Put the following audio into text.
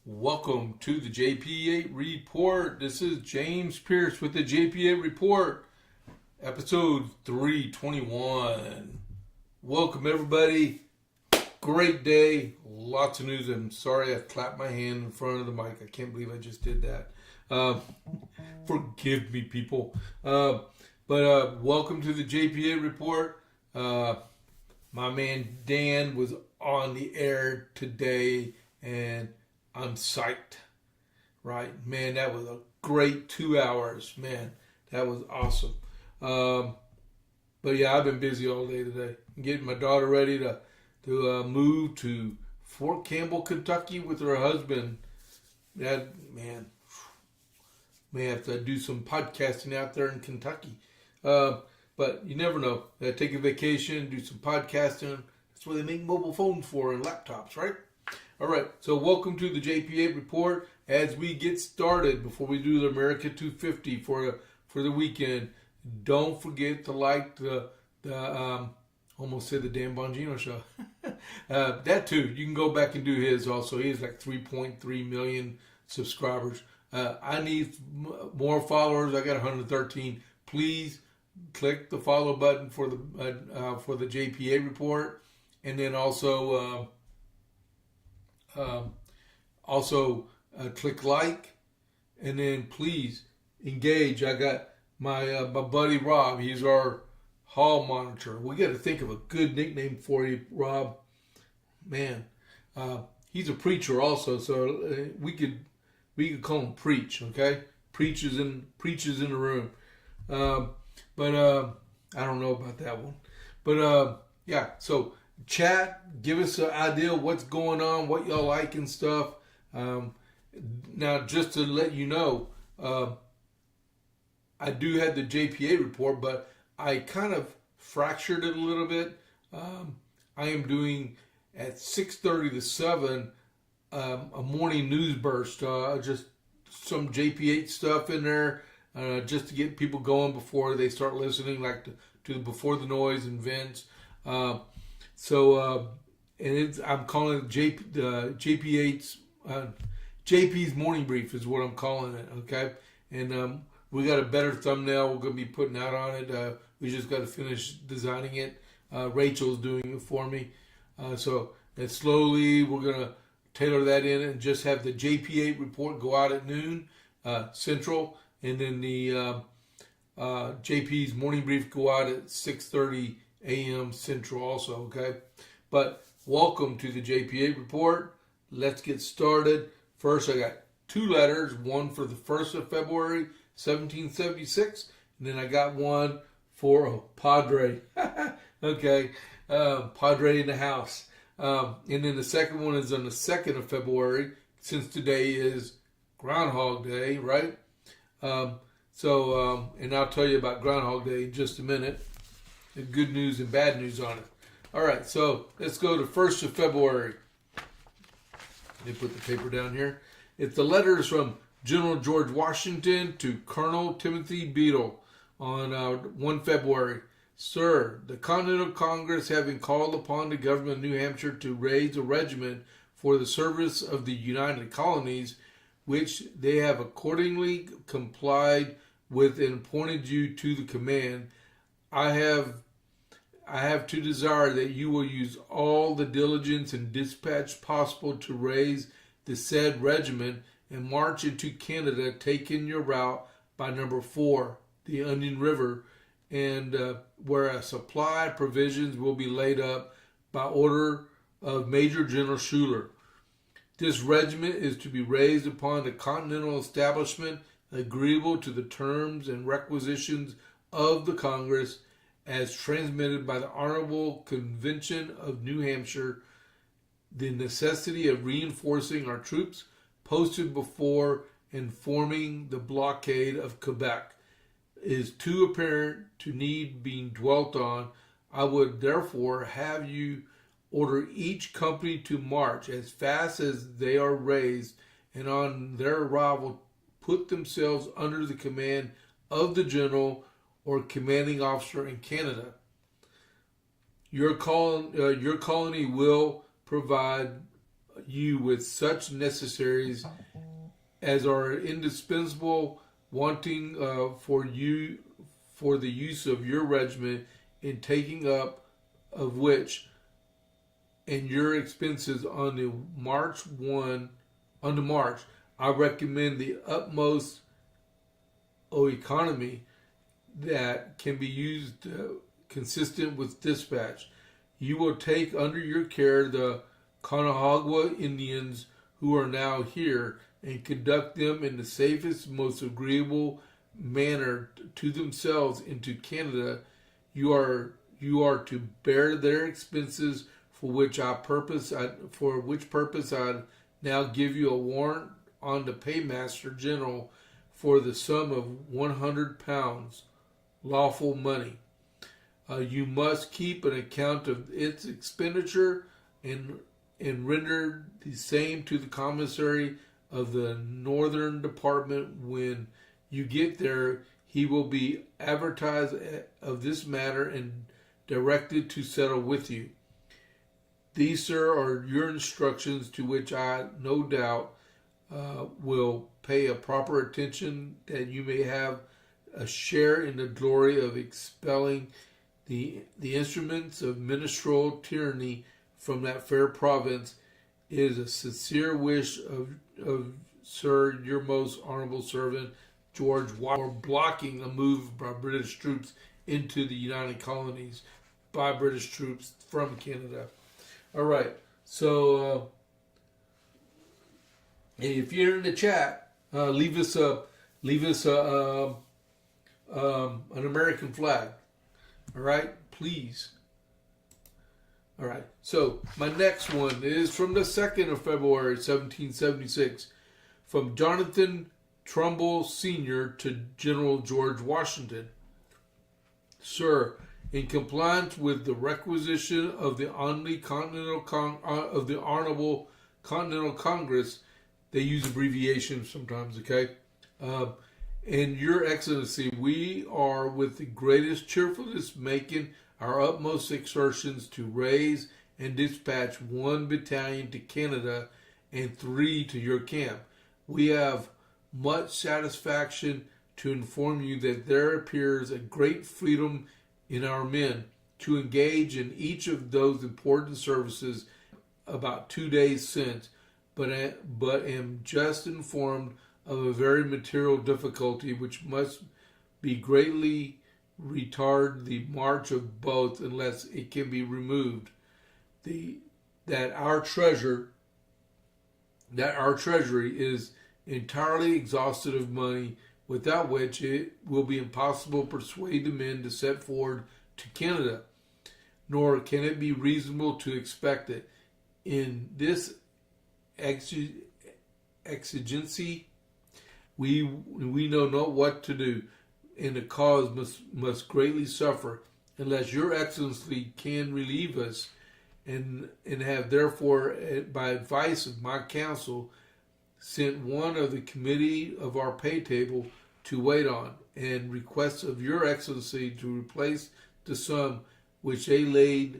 Welcome to the JP8 Report. This is James Pierce with the JP8 Report, episode 321. Welcome, everybody. Great day. Lots of news. I'm sorry I clapped my hand in front of the mic. I can't believe I just did that. Forgive me, people. But welcome to the JP8 Report. My man Dan was on the air today, and I'm psyched, right? Man, that was a great 2 hours. Man, that was awesome. But yeah, I've been busy all day today. I'm getting my daughter ready to move to Fort Campbell, Kentucky with her husband. That, man, may have to do some podcasting out there in Kentucky. But you never know. Take a vacation, do some podcasting. That's what they make mobile phones for and laptops, right? All right, so welcome to the JP8 Report. As we get started, before we do the America 250 for the weekend, don't forget to like the almost said the Dan Bongino show. That too, you can go back and do his also. He has like 3.3 million subscribers. I need more followers. I got 113. Please click the follow button for the JP8 Report, and then also click like, and then please engage. I got my buddy Rob. He's our hall monitor. We got to think of a good nickname for you, Rob. Man, he's a preacher also, so we could call him Preach. Okay, preaches in the room. But I don't know about that one. But yeah, so chat, give us an idea of what's going on, what y'all like and stuff. Now, just to let you know, I do have the JPA report, but I kind of fractured it a little bit. I am doing at 6:30 to 7 a morning news burst, just some JP8 stuff in there, just to get people going before they start listening, like to Before the Noise and Vince. I'm calling it JP8's JP's Morning Brief is what I'm calling it, okay? And we got a better thumbnail we're going to be putting out on it. We just got to finish designing it. Rachel's doing it for me. And slowly we're going to tailor that in and just have the JP8 report go out at noon Central, and then the JP's Morning Brief go out at 6:30 a.m. Central also, okay? But welcome to the JP8 Report. Let's get started. First, I got two letters, one for the 1st of February, 1776, and then I got one for a Padre. Okay, Padre in the house. And then the second one is on the 2nd of February, since today is Groundhog Day, right? And I'll tell you about Groundhog Day in just a minute. Good news and bad news on it. All right, so let's go to 1st of February. Let me put the paper down here. It's the letters from General George Washington to Colonel Timothy Beadle on 1 February. Sir, the Continental Congress, having called upon the government of New Hampshire to raise a regiment for the service of the United Colonies, which they have accordingly complied with and appointed you to the command, I have to desire that you will use all the diligence and dispatch possible to raise the said regiment and march into Canada, taking your route by number 4, the Onion River, and where a supply of provisions will be laid up by order of Major General Schuyler. This regiment is to be raised upon the continental establishment agreeable to the terms and requisitions of the Congress as transmitted by the Honorable Convention of New Hampshire. The necessity of reinforcing our troops posted before and forming the blockade of Quebec is too apparent to need being dwelt on. I would therefore have you order each company to march as fast as they are raised, and on their arrival put themselves under the command of the general or commanding officer in Canada. Your colony will provide you with such necessaries as are indispensable, wanting for the use of your regiment in taking up of which and your expenses on the March, I recommend the utmost economy that can be used consistent with dispatch. You will take under your care the Kanahagwa Indians who are now here and conduct them in the safest, most agreeable manner to themselves into Canada. You are to bear their expenses, for which purpose I now give you a warrant on the Paymaster General for the sum of 100 pounds, lawful money. You must keep an account of its expenditure and render the same to the commissary of the Northern Department. When you get there, he will be advertised of this matter and directed to settle with you. These, sir, are your instructions, to which I no doubt will pay a proper attention, that you may have a share in the glory of expelling the instruments of ministerial tyranny from that fair province. It is a sincere wish of sir, your most honorable servant, George Washington, for blocking a move by British troops into the United Colonies by British troops from Canada. All right, so if you're in the chat, leave us an American flag. All right, please. All right, so my next one is from the 2nd of February, 1776, from Jonathan Trumbull Sr. to General George Washington. Sir, in compliance with the requisition of the Honorable Continental Congress, they use abbreviations sometimes, okay? And Your Excellency, we are with the greatest cheerfulness making our utmost exertions to raise and dispatch 1 battalion to Canada and 3 to your camp. We have much satisfaction to inform you that there appears a great freedom in our men to engage in each of those important services about 2 days since, but am just informed of a very material difficulty which must be greatly retard the march of both unless it can be removed. That our treasury is entirely exhausted of money, without which it will be impossible to persuade the men to set forward to Canada, nor can it be reasonable to expect it. In this exigency, we know not what to do, and the cause must greatly suffer, unless your Excellency can relieve us, and have therefore, by advice of my council, sent one of the committee of our pay table to wait on, and request of your Excellency to replace the sum which they laid